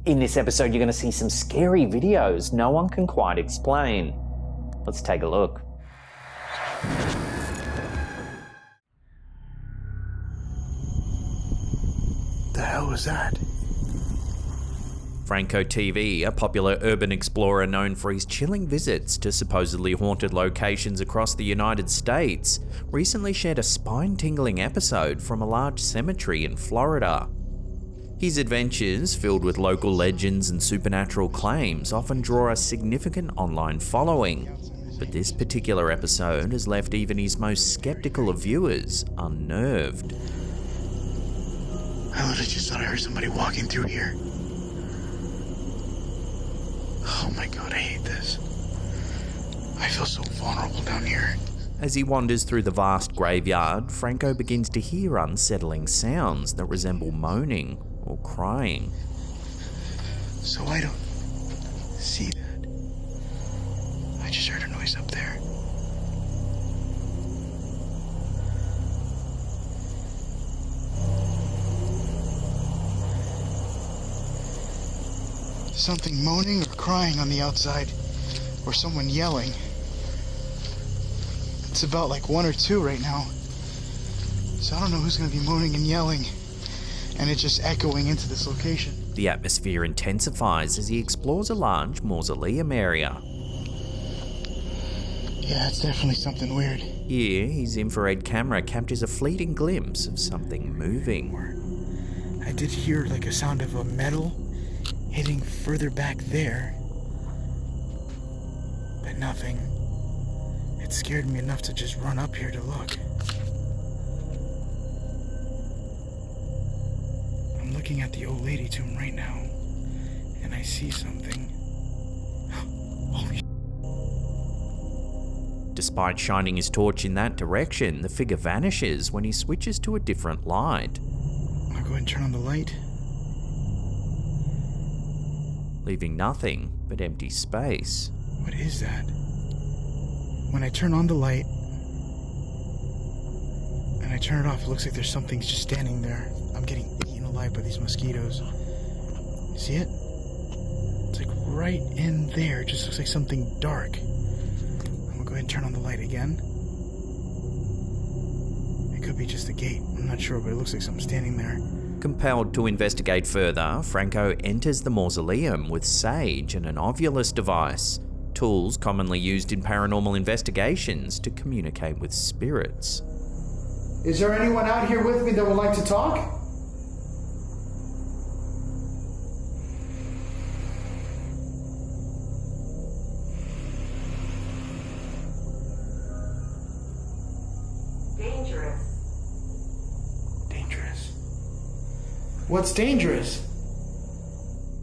In this episode, you're going to see some scary videos no one can quite explain. Let's take a look. The hell was that? Franco TV, a popular urban explorer known for his chilling visits to supposedly haunted locations across the United States, recently shared a spine-tingling episode from a large cemetery in Florida. His adventures, filled with local legends and supernatural claims, often draw a significant online following, but this particular episode has left even his most skeptical of viewers unnerved. I literally just thought I heard somebody walking through here. Oh my god, I hate this. I feel so vulnerable down here. As he wanders through the vast graveyard, Franco begins to hear unsettling sounds that resemble moaning or crying. So I don't see that. I just heard a noise up there. Something moaning or crying on the outside, or someone yelling. It's about like 1 or 2 right now. So I don't know who's gonna be moaning and yelling, and it's just echoing into this location. The atmosphere intensifies as he explores a large mausoleum area. Yeah, it's definitely something weird. Here, his infrared camera captures a fleeting glimpse of something moving. I did hear like a sound of a metal hitting further back there, but nothing. It scared me enough to just run up here to look. I'm looking at the old lady tomb right now, and I see something. Holy Despite shining his torch in that direction, the figure vanishes when he switches to a different light. I'm gonna go ahead and turn on the light. Leaving nothing but empty space. What is that? When I turn on the light and I turn it off, it looks like there's something just standing there. I'm getting eaten alive by these mosquitoes. See it? It's like right in there. It just looks like something dark. I'm gonna go ahead and turn on the light again. It could be just a gate. I'm not sure, but it looks like something standing there. Compelled to investigate further, Franco enters the mausoleum with sage and an ovulus device, tools commonly used in paranormal investigations to communicate with spirits. Is there anyone out here with me that would like to talk? What's dangerous?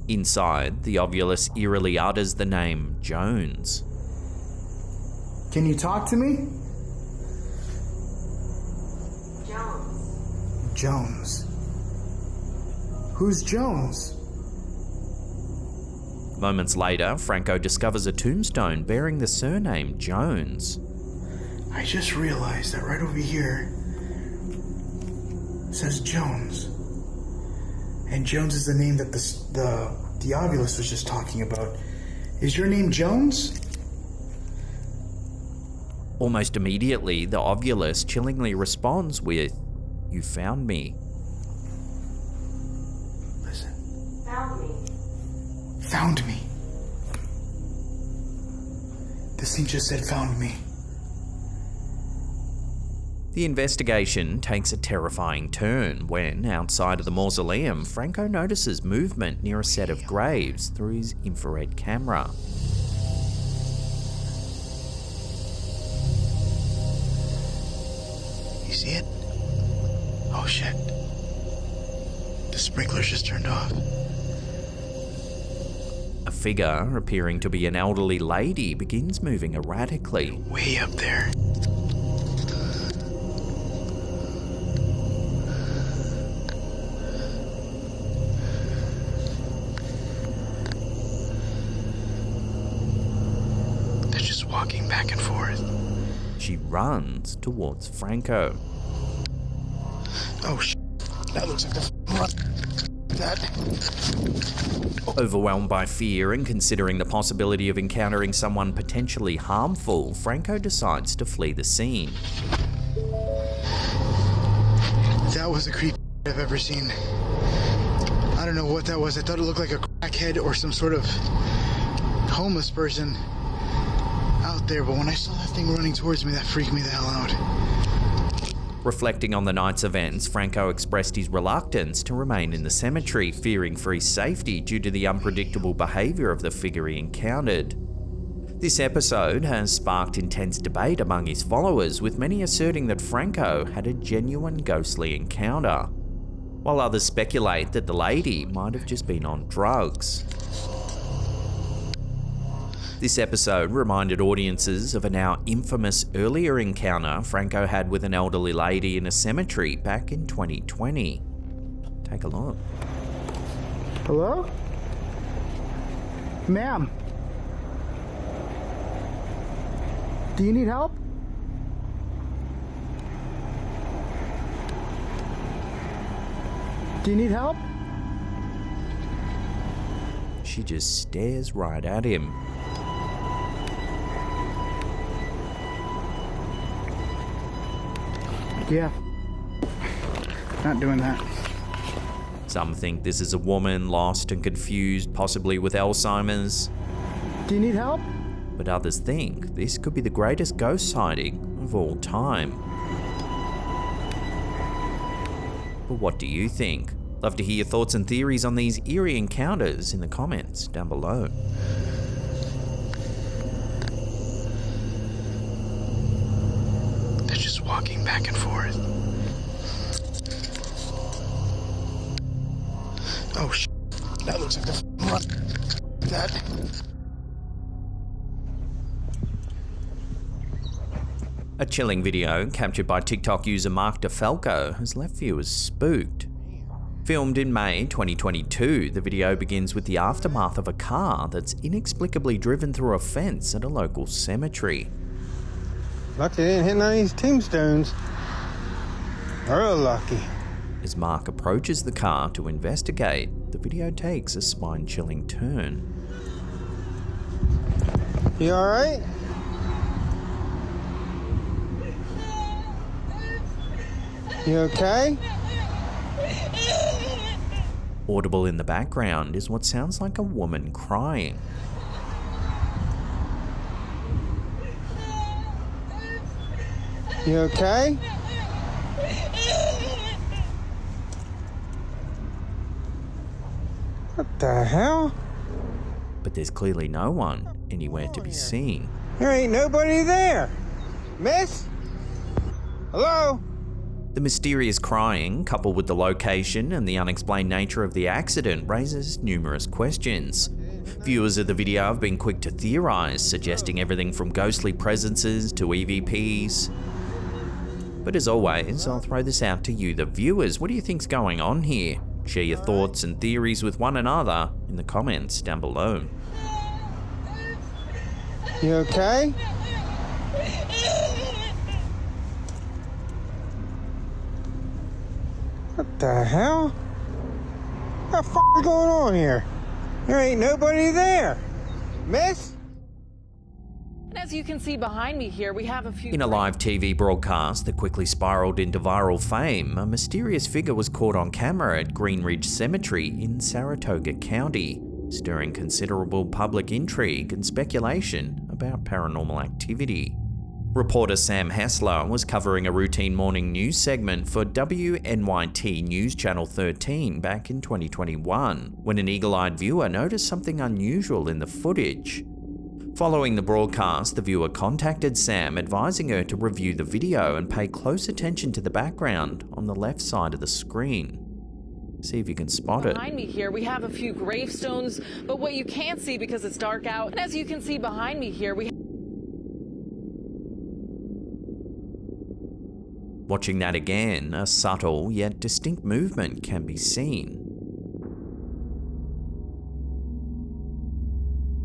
Inside, the ovulus eerily utters the name Jones. Can you talk to me? Jones. Who's Jones? Moments later, Franco discovers a tombstone bearing the surname Jones. I just realized that right over here says Jones. And Jones is the name that the ovulus was just talking about. Is your name Jones? Almost immediately, the ovulus chillingly responds with, "You found me." Listen. Found me. Found me. This thing just said found me. The investigation takes a terrifying turn when, outside of the mausoleum, Franco notices movement near a set of graves through his infrared camera. You see it? Oh shit. The sprinklers just turned off. A figure, appearing to be an elderly lady, begins moving erratically. Way up there. Walking back and forth. She runs towards Franco. Oh shit. That looks like the run. That. Oh. Overwhelmed by fear and considering the possibility of encountering someone potentially harmful, Franco decides to flee the scene. That was the creepiest I've ever seen. I don't know what that was. I thought it looked like a crackhead or some sort of homeless person out there, but when I saw that thing running towards me, that freaked me the hell out. Reflecting on the night's events, Franco expressed his reluctance to remain in the cemetery, fearing for his safety due to the unpredictable behaviour of the figure he encountered. This episode has sparked intense debate among his followers, with many asserting that Franco had a genuine ghostly encounter, while others speculate that the lady might have just been on drugs. This episode reminded audiences of a now infamous earlier encounter Franco had with an elderly lady in a cemetery back in 2020. Take a look. Hello? Ma'am? Do you need help? Do you need help? She just stares right at him. Yeah. Not doing that. Some think this is a woman lost and confused, possibly with Alzheimer's. Do you need help? But others think this could be the greatest ghost sighting of all time. But what do you think? Love to hear your thoughts and theories on these eerie encounters in the comments down below. They're just walking back and forth. Oh, shit. That looks like the run. That. A chilling video captured by TikTok user Mark DeFalco has left viewers spooked. Filmed in May 2022, the video begins with the aftermath of a car that's inexplicably driven through a fence at a local cemetery. Lucky they didn't hit none of these tombstones. Real lucky. As Mark approaches the car to investigate, the video takes a spine-chilling turn. You alright? You okay? Audible in the background is what sounds like a woman crying. You okay? What the hell? But there's clearly no one anywhere to be seen. There ain't nobody there. Miss? Hello? The mysterious crying, coupled with the location and the unexplained nature of the accident, raises numerous questions. Viewers of the video have been quick to theorise, suggesting everything from ghostly presences to EVPs. But as always, I'll throw this out to you, the viewers. What do you think's going on here? Share your thoughts and theories with one another in the comments down below. You okay? What the hell? What the f*** is going on here? There ain't nobody there. Miss? As you can see behind me here, we have a few... In a live TV broadcast that quickly spiraled into viral fame, a mysterious figure was caught on camera at Green Ridge Cemetery in Saratoga County, stirring considerable public intrigue and speculation about paranormal activity. Reporter Sam Hessler was covering a routine morning news segment for WNYT News Channel 13 back in 2021, when an eagle-eyed viewer noticed something unusual in the footage. Following the broadcast, the viewer contacted Sam, advising her to review the video and pay close attention to the background on the left side of the screen. See if you can spot it. Behind me here, we have a few gravestones, but what you can't see because it's dark out, and as you can see behind me here, we... Watching that again, a subtle yet distinct movement can be seen.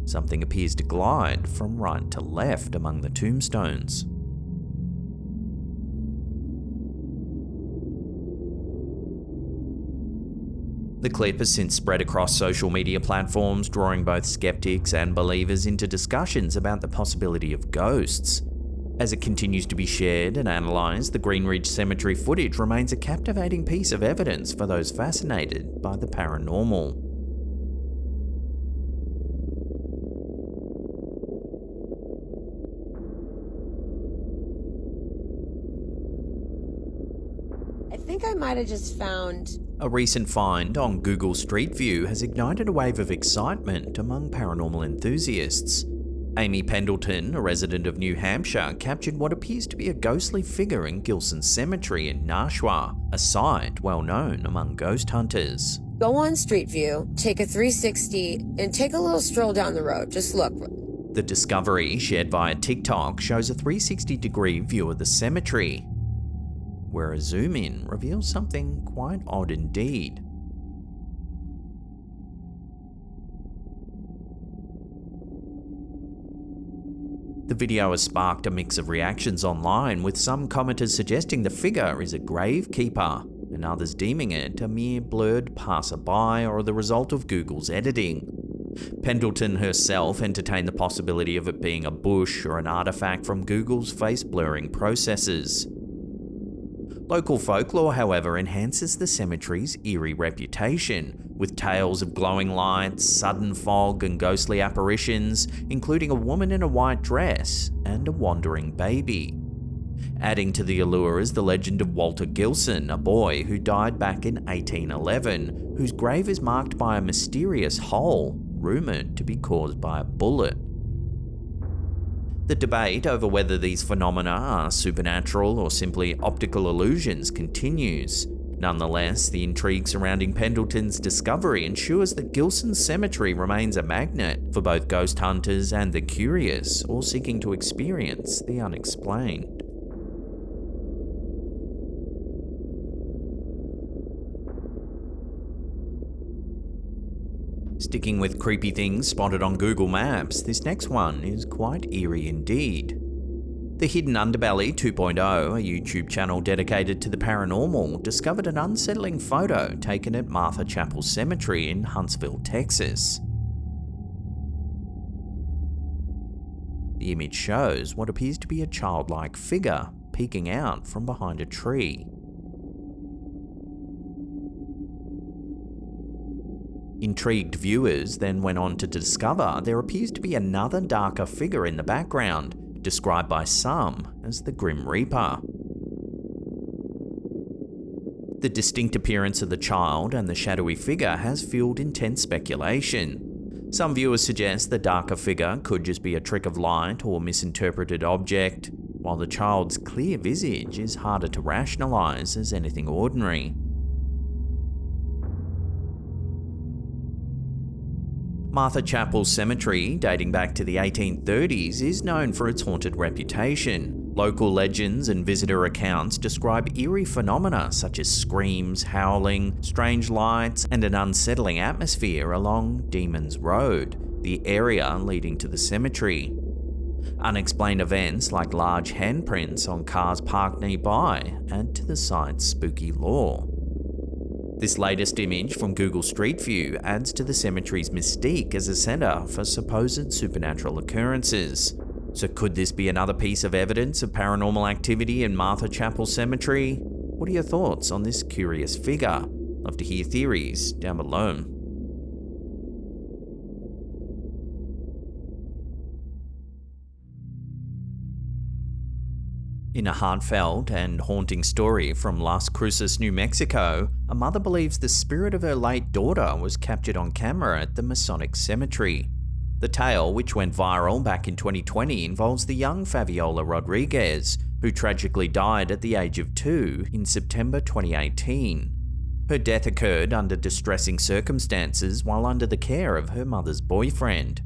Something appears to glide from right to left among the tombstones. The clip has since spread across social media platforms, drawing both skeptics and believers into discussions about the possibility of ghosts. As it continues to be shared and analysed, the Greenridge Cemetery footage remains a captivating piece of evidence for those fascinated by the paranormal. I think I might have just found... A recent find on Google Street View has ignited a wave of excitement among paranormal enthusiasts. Amy Pendleton, a resident of New Hampshire, captured what appears to be a ghostly figure in Gilson Cemetery in Nashua, a site well known among ghost hunters. Go on Street View, take a 360, and take a little stroll down the road. Just look. The discovery, shared via TikTok, shows a 360-degree view of the cemetery, where a zoom in reveals something quite odd indeed. The video has sparked a mix of reactions online, with some commenters suggesting the figure is a gravekeeper, and others deeming it a mere blurred passerby or the result of Google's editing. Pendleton herself entertained the possibility of it being a bush or an artifact from Google's face blurring processes. Local folklore, however, enhances the cemetery's eerie reputation, with tales of glowing lights, sudden fog, and ghostly apparitions, including a woman in a white dress and a wandering baby. Adding to the allure is the legend of Walter Gilson, a boy who died back in 1811, whose grave is marked by a mysterious hole, rumoured to be caused by a bullet. The debate over whether these phenomena are supernatural or simply optical illusions continues. Nonetheless, the intrigue surrounding Pendleton's discovery ensures that Gilson Cemetery remains a magnet for both ghost hunters and the curious, all seeking to experience the unexplained. Sticking with creepy things spotted on Google Maps, this next one is quite eerie indeed. The Hidden Underbelly 2.0, a YouTube channel dedicated to the paranormal, discovered an unsettling photo taken at Martha Chapel Cemetery in Huntsville, Texas. The image shows what appears to be a childlike figure peeking out from behind a tree. Intrigued viewers then went on to discover there appears to be another darker figure in the background, described by some as the Grim Reaper. The distinct appearance of the child and the shadowy figure has fueled intense speculation. Some viewers suggest the darker figure could just be a trick of light or misinterpreted object, while the child's clear visage is harder to rationalize as anything ordinary. Martha Chapel Cemetery, dating back to the 1830s, is known for its haunted reputation. Local legends and visitor accounts describe eerie phenomena such as screams, howling, strange lights, and an unsettling atmosphere along Demon's Road, the area leading to the cemetery. Unexplained events like large handprints on cars parked nearby add to the site's spooky lore. This latest image from Google Street View adds to the cemetery's mystique as a centre for supposed supernatural occurrences. So could this be another piece of evidence of paranormal activity in Martha Chapel Cemetery? What are your thoughts on this curious figure? Love to hear theories down below. In a heartfelt and haunting story from Las Cruces, New Mexico, a mother believes the spirit of her late daughter was captured on camera at the Masonic Cemetery. The tale, which went viral back in 2020, involves the young Fabiola Rodriguez, who tragically died at the age of 2 in September 2018. Her death occurred under distressing circumstances while under the care of her mother's boyfriend.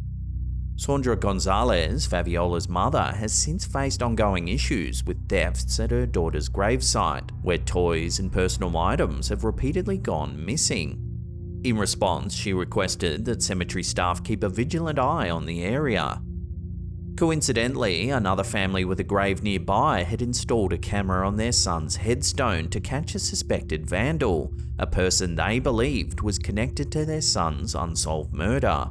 Sandra Gonzalez, Fabiola's mother, has since faced ongoing issues with thefts at her daughter's gravesite, where toys and personal items have repeatedly gone missing. In response, she requested that cemetery staff keep a vigilant eye on the area. Coincidentally, another family with a grave nearby had installed a camera on their son's headstone to catch a suspected vandal, a person they believed was connected to their son's unsolved murder.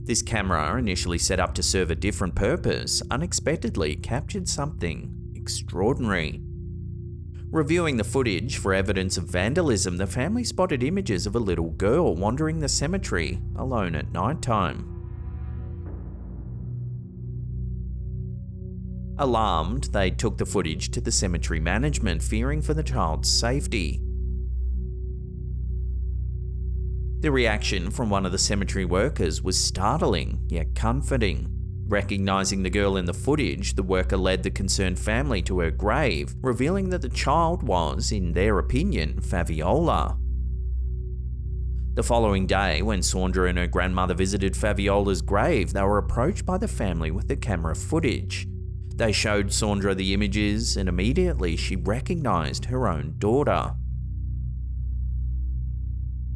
This camera, initially set up to serve a different purpose, unexpectedly captured something extraordinary. Reviewing the footage for evidence of vandalism, the family spotted images of a little girl wandering the cemetery alone at nighttime. Alarmed, they took the footage to the cemetery management, fearing for the child's safety. The reaction from one of the cemetery workers was startling, yet comforting. Recognizing the girl in the footage, the worker led the concerned family to her grave, revealing that the child was, in their opinion, Fabiola. The following day, when Saundra and her grandmother visited Fabiola's grave, they were approached by the family with the camera footage. They showed Saundra the images, and immediately she recognized her own daughter.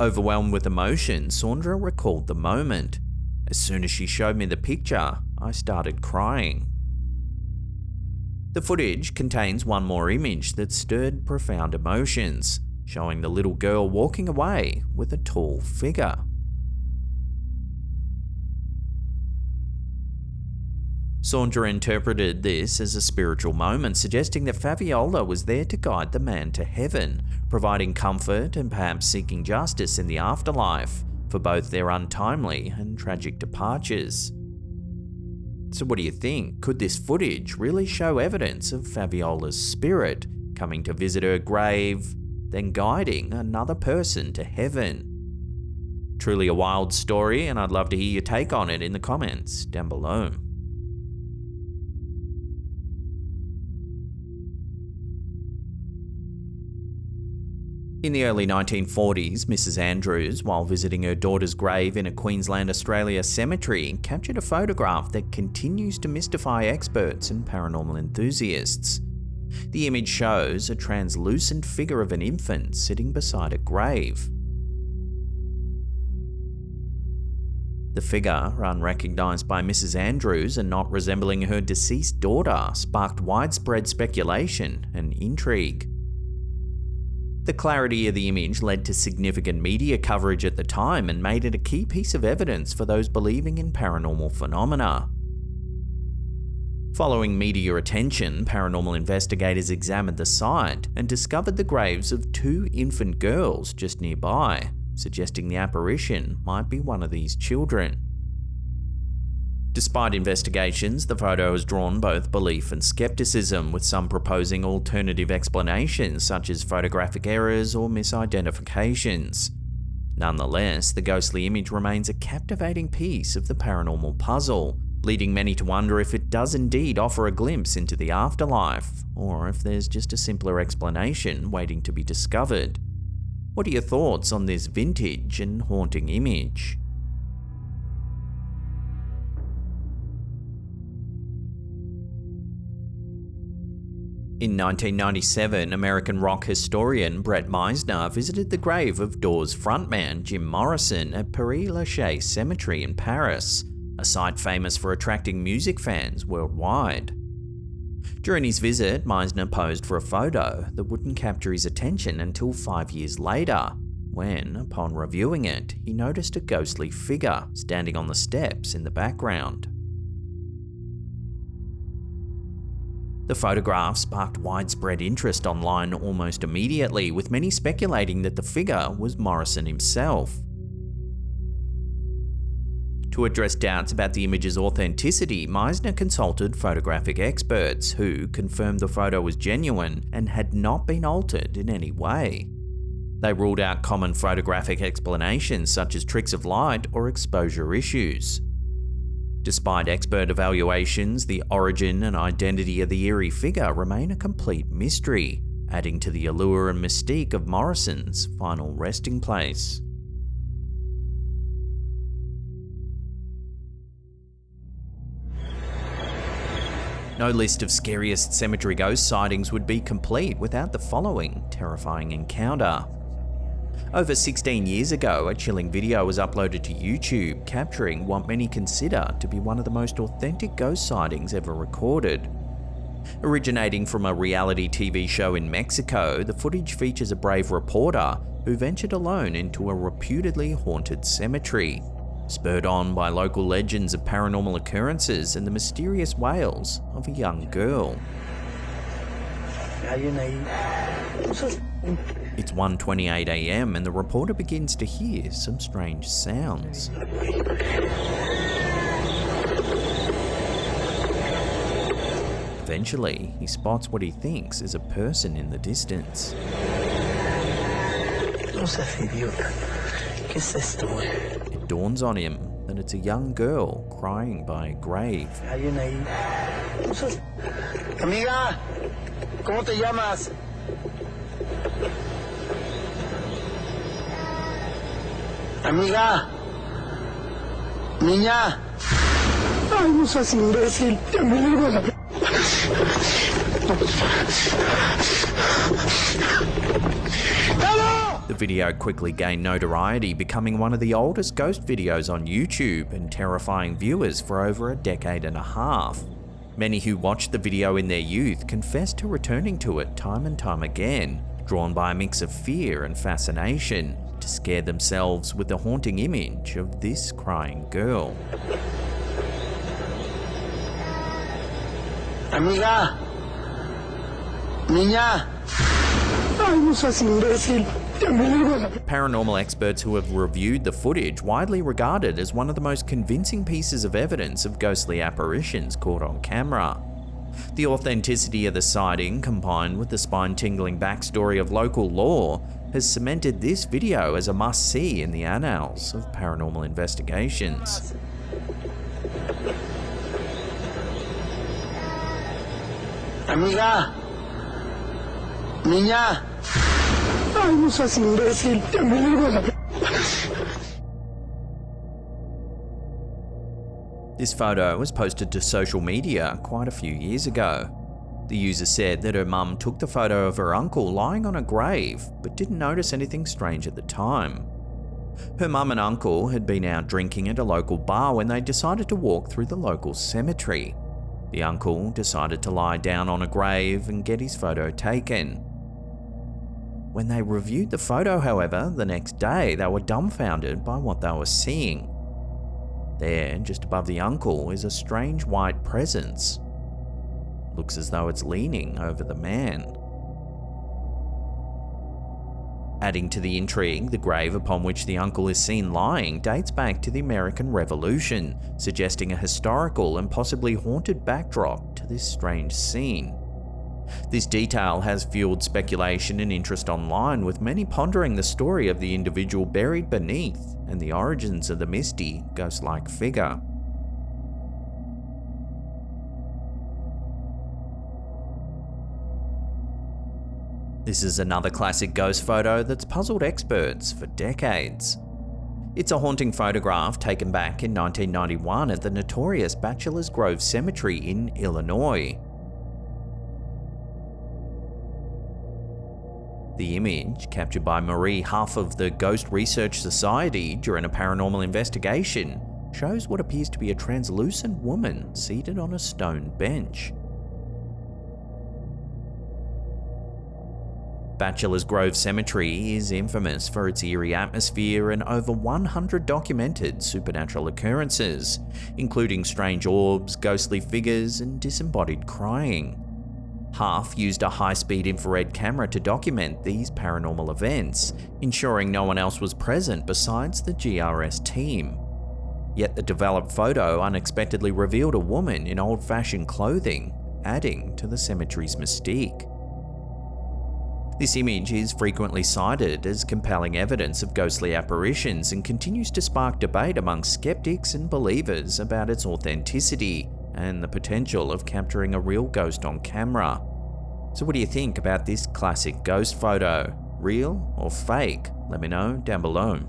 Overwhelmed with emotion, Saundra recalled the moment. As soon as she showed me the picture, I started crying. The footage contains one more image that stirred profound emotions, showing the little girl walking away with a tall figure. Saundra interpreted this as a spiritual moment, suggesting that Fabiola was there to guide the man to heaven, providing comfort and perhaps seeking justice in the afterlife for both their untimely and tragic departures. So what do you think? Could this footage really show evidence of Fabiola's spirit coming to visit her grave, then guiding another person to heaven? Truly a wild story, and I'd love to hear your take on it in the comments down below. In the early 1940s, Mrs. Andrews, while visiting her daughter's grave in a Queensland, Australia cemetery, captured a photograph that continues to mystify experts and paranormal enthusiasts. The image shows a translucent figure of an infant sitting beside a grave. The figure, unrecognised by Mrs. Andrews and not resembling her deceased daughter, sparked widespread speculation and intrigue. The clarity of the image led to significant media coverage at the time and made it a key piece of evidence for those believing in paranormal phenomena. Following media attention, paranormal investigators examined the site and discovered the graves of two infant girls just nearby, suggesting the apparition might be one of these children. Despite investigations, the photo has drawn both belief and skepticism, with some proposing alternative explanations such as photographic errors or misidentifications. Nonetheless, the ghostly image remains a captivating piece of the paranormal puzzle, leading many to wonder if it does indeed offer a glimpse into the afterlife, or if there's just a simpler explanation waiting to be discovered. What are your thoughts on this vintage and haunting image? In 1997, American rock historian Brett Meisner visited the grave of Doors frontman Jim Morrison at Père-Lachaise Cemetery in Paris, a site famous for attracting music fans worldwide. During his visit, Meisner posed for a photo that wouldn't capture his attention until 5 years later, when, upon reviewing it, he noticed a ghostly figure standing on the steps in the background. The photograph sparked widespread interest online almost immediately, with many speculating that the figure was Morrison himself. To address doubts about the image's authenticity, Meisner consulted photographic experts who confirmed the photo was genuine and had not been altered in any way. They ruled out common photographic explanations such as tricks of light or exposure issues. Despite expert evaluations, the origin and identity of the eerie figure remain a complete mystery, adding to the allure and mystique of Morrison's final resting place. No list of scariest cemetery ghost sightings would be complete without the following terrifying encounter. Over 16 years ago, a chilling video was uploaded to YouTube, capturing what many consider to be one of the most authentic ghost sightings ever recorded. Originating from a reality TV show in Mexico, the footage features a brave reporter who ventured alone into a reputedly haunted cemetery, spurred on by local legends of paranormal occurrences and the mysterious wails of a young girl. It's 1:28 a.m. and the reporter begins to hear some strange sounds. Eventually, he spots what he thinks is a person in the distance. It dawns on him that it's a young girl crying by a grave. Amiga, ¿cómo te llamas? Amiga, niña. Ay, no seas imbécil, te me llevo la... The video quickly gained notoriety, becoming one of the oldest ghost videos on YouTube and terrifying viewers for over a decade and a half. Many who watched the video in their youth confessed to returning to it time and time again, drawn by a mix of fear and fascination, to scare themselves with the haunting image of this crying girl. Amiga, niña. Ay, no seas imbécil. Paranormal experts who have reviewed the footage, widely regarded as one of the most convincing pieces of evidence of ghostly apparitions caught on camera. The authenticity of the sighting, combined with the spine-tingling backstory of local lore, has cemented this video as a must-see in the annals of paranormal investigations. Amiga, niña. Ay, no seas imbécil, te me llevo la... This photo was posted to social media quite a few years ago. The user said that her mum took the photo of her uncle lying on a grave, but didn't notice anything strange at the time. Her mum and uncle had been out drinking at a local bar when they decided to walk through the local cemetery. The uncle decided to lie down on a grave and get his photo taken. When they reviewed the photo, however, the next day, they were dumbfounded by what they were seeing. There, just above the uncle, is a strange white presence. Looks as though it's leaning over the man. Adding to the intrigue, the grave upon which the uncle is seen lying dates back to the American Revolution, suggesting a historical and possibly haunted backdrop to this strange scene. This detail has fueled speculation and interest online, with many pondering the story of the individual buried beneath and the origins of the misty, ghost-like figure. This is another classic ghost photo that's puzzled experts for decades. It's a haunting photograph taken back in 1991 at the notorious Bachelor's Grove Cemetery in Illinois. The image, captured by Marie Huff of the Ghost Research Society during a paranormal investigation, shows what appears to be a translucent woman seated on a stone bench. Bachelor's Grove Cemetery is infamous for its eerie atmosphere and over 100 documented supernatural occurrences, including strange orbs, ghostly figures, and disembodied crying. Huff used a high-speed infrared camera to document these paranormal events, ensuring no one else was present besides the GRS team. Yet the developed photo unexpectedly revealed a woman in old-fashioned clothing, adding to the cemetery's mystique. This image is frequently cited as compelling evidence of ghostly apparitions and continues to spark debate among skeptics and believers about its authenticity and the potential of capturing a real ghost on camera. So what do you think about this classic ghost photo? Real or fake? Let me know down below.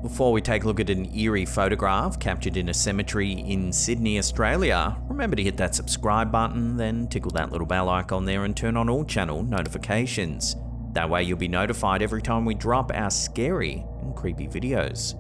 Before we take a look at an eerie photograph captured in a cemetery in Sydney, Australia, remember to hit that subscribe button, then tickle that little bell icon there and turn on all channel notifications. That way you'll be notified every time we drop our scary and creepy videos.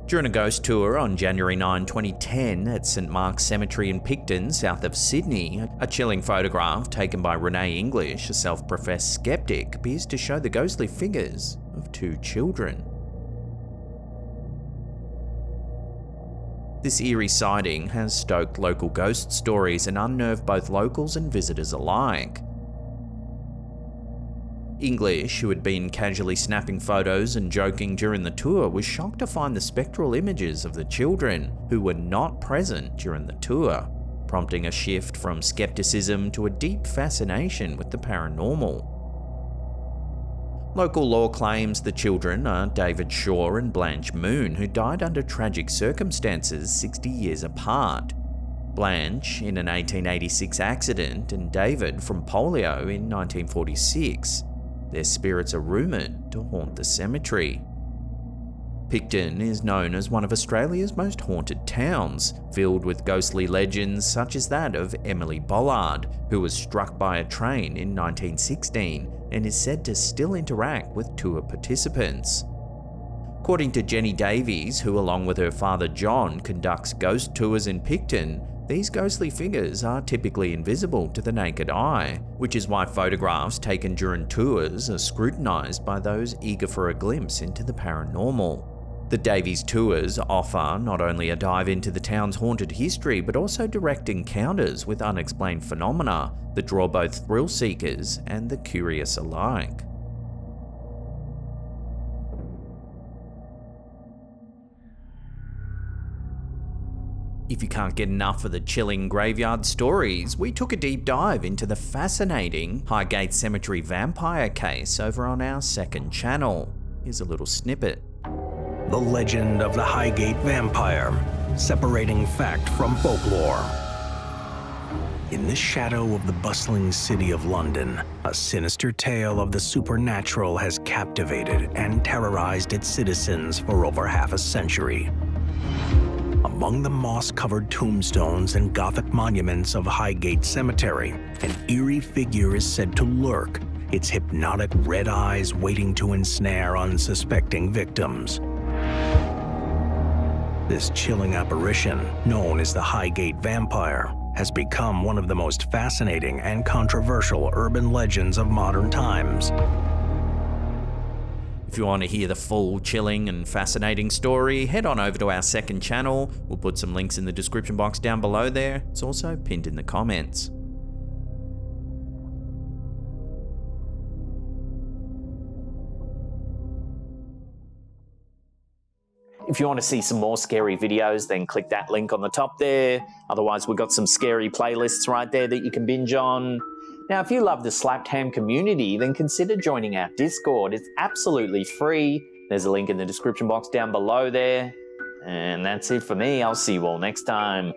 During a ghost tour on January 9, 2010 at St Mark's Cemetery in Picton, south of Sydney, a chilling photograph taken by Renee English, a self-professed skeptic, appears to show the ghostly figures of two children. This eerie sighting has stoked local ghost stories and unnerved both locals and visitors alike. English, who had been casually snapping photos and joking during the tour, was shocked to find the spectral images of the children, who were not present during the tour, prompting a shift from skepticism to a deep fascination with the paranormal. Local lore claims the children are David Shaw and Blanche Moon, who died under tragic circumstances 60 years apart. Blanche in an 1886 accident and David from polio in 1946. Their spirits are rumoured to haunt the cemetery. Picton is known as one of Australia's most haunted towns, filled with ghostly legends such as that of Emily Bollard, who was struck by a train in 1916 and is said to still interact with tour participants. According to Jenny Davies, who along with her father John conducts ghost tours in Picton, these ghostly figures are typically invisible to the naked eye, which is why photographs taken during tours are scrutinised by those eager for a glimpse into the paranormal. The Davies tours offer not only a dive into the town's haunted history, but also direct encounters with unexplained phenomena that draw both thrill seekers and the curious alike. If you can't get enough of the chilling graveyard stories, we took a deep dive into the fascinating Highgate Cemetery vampire case over on our second channel. Here's a little snippet. The legend of the Highgate vampire, separating fact from folklore. In the shadow of the bustling city of London, a sinister tale of the supernatural has captivated and terrorized its citizens for over half a century. Among the moss-covered tombstones and Gothic monuments of Highgate Cemetery, an eerie figure is said to lurk, its hypnotic red eyes waiting to ensnare unsuspecting victims. This chilling apparition, known as the Highgate vampire, has become one of the most fascinating and controversial urban legends of modern times. If you want to hear the full chilling and fascinating story, head on over to our second channel. We'll put some links in the description box down below there. It's also pinned in the comments. If you want to see some more scary videos, then click that link on the top there. Otherwise, we've got some scary playlists right there that you can binge on. Now, if you love the Slapped Ham community, then consider joining our Discord. It's absolutely free. There's a link in the description box down below there. And that's it for me. I'll see you all next time.